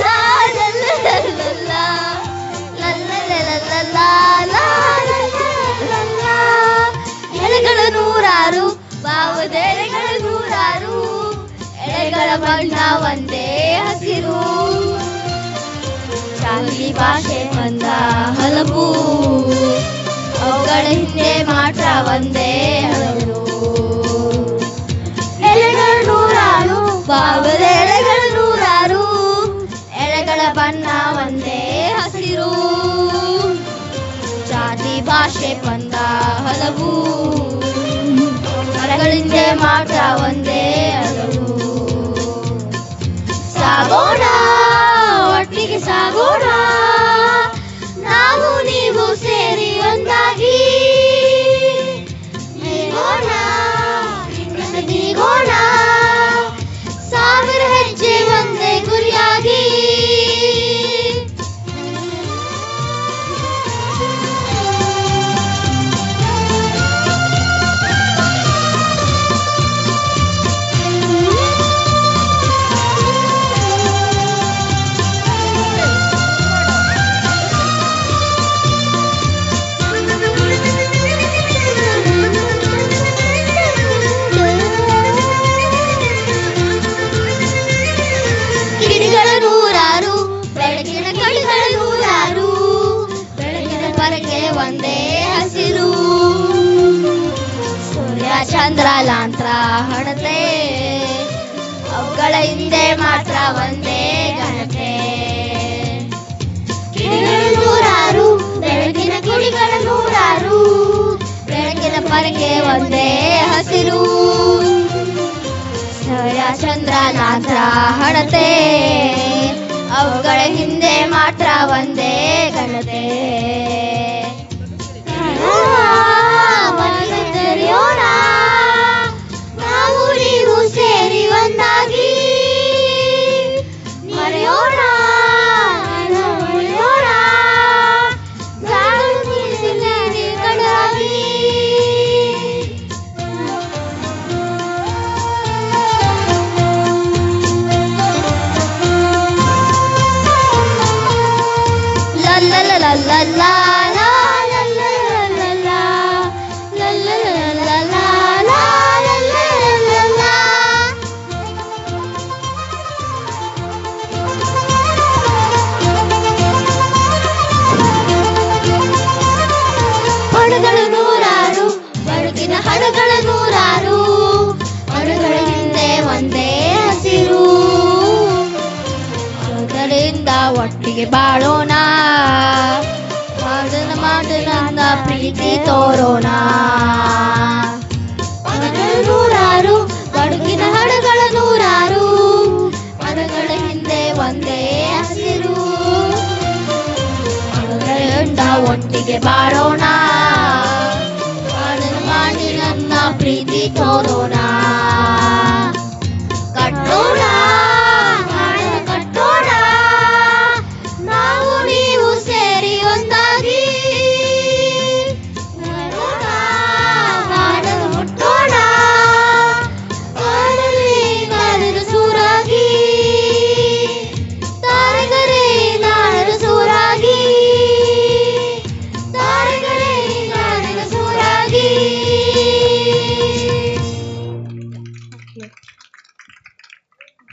ಲಾ ಲಲ್ಲಲಲ್ಲಾ, ಲಲ್ಲಲಲ್ಲಲ್ಲಾ, ಲಾ ಲಲ್ಲಲಲ್ಲಾ. ಎಳೆಗಳ ನೂರಾರು, ಭಾವದೆಳೆಗಳ ನೂರಾರು, ಎಳೆಗಳ ಬಣ್ಣ ಒಂದೇ ಹಸಿರು. ಜಾತಿ ಭಾಷೆ ಬಂದ ಹಲವು, ಅವುಗಳ ಹಿಂದೆ ಮಾತ್ರ ಒಂದೇ ಹಲವು. ಎಳೆಗಳು ನೂರಾರು, ಭಾವದ ಎಳೆಗಳು ನೂರಾರು, ಎಳೆಗಳ ಬಣ್ಣ ಒಂದೇ ಹಸಿರು. ಜಾತಿ ಭಾಷೆ ಬಂದ ಹಲವು, ಅವುಗಳ ಹಿಂದೆ ಮಾತ್ರ ಒಂದೇ ಹಲವು. ಸಾಗೋಣ ಒಟ್ಟಿಗೆ ಸಾಗೋಣ, ನಾವು ನೀವು ಸೇರಿ ಒಂದಾಗಿ ನೀಗೋಣ ನೀಗೋಣ, ಸಾವಿರ ಹೆಜ್ಜೆ ಒಂದೇ ಗುರಿಯಾಗಿ. ಕಿಡಿಗಳ ನೂರಾರು, ಬೆಳಕಿನ ಕಡಿಗಳ ನೂರಾರು, ಬೆಳಕಿನ ಪರಕೆ ಒಂದೇ ಹಸಿರು. ಸೂರ್ಯ ಚಂದ್ರ ಲಾಂತ್ರ ಹಣತೆ, ಅವುಗಳ ಹಿಂದೆ ಮಾತ್ರ ಒಂದೇ ಘನತೆ. ಕಿಡಿಗಳ ನೂರಾರು, ಬೆಳಕಿನ ಕಿಡಿಗಳ ನೂರಾರು, ಬೆಳಕಿನ ಪರಕೆ ಒಂದೇ ಹಸಿರು. ಸೂರ್ಯ ಚಂದ್ರ ಲಾಂತ್ರ ಹಣತೆ, ಅವುಗಳ ಹಿಂದೆ ಮಾತ್ರ ಒಂದೇ ಘನತೆ. ತೆರೆಯೋಣ, ನಾವು ನೀವು ಸೇರಿ ಒಂದಾಗಿ ಮರೆಯೋಣ ಮರೆಯೋಣ, ಜಾಗೃತಿ ಕಡಾಗಿ. ಲಲ್ಲಲಲ್ಲಲ್ಲಾ, ಲಾ ಲಲ್ಲಲಲ್ಲಾ, ಲಲ್ಲಲಲ್ಲಲ್ಲಾ, ಲಾ ಲಲ್ಲಲಲ್ಲಾ. ಹಣಗಳು ನೂರಾರು, ಬದುಕಿನ ಹಣಗಳ ನೂರಾರು, ಹಣಗಳ ಹಿಂದೆ ಒಂದೇ ಹಸಿರು. ಅದರಿಂದ ಒಟ್ಟಿಗೆ ಬಾಳೋಣ, ಮಾತನ ಪ್ರೀತಿ ತೋರೋಣ. ಹಣಗಳು ನೂರಾರು, ಬದುಕಿನ ಹಣಗಳ ನೂರಾರು, ಹಣಗಳ ಹಿಂದೆ ಒಂದೇ ಹಸಿರು. ಅದರಿಂದ ಒಟ್ಟಿಗೆ ಬಾಳೋಣ, ಮಾತಿನ ಪ್ರೀತಿ ತೋರೋಣ.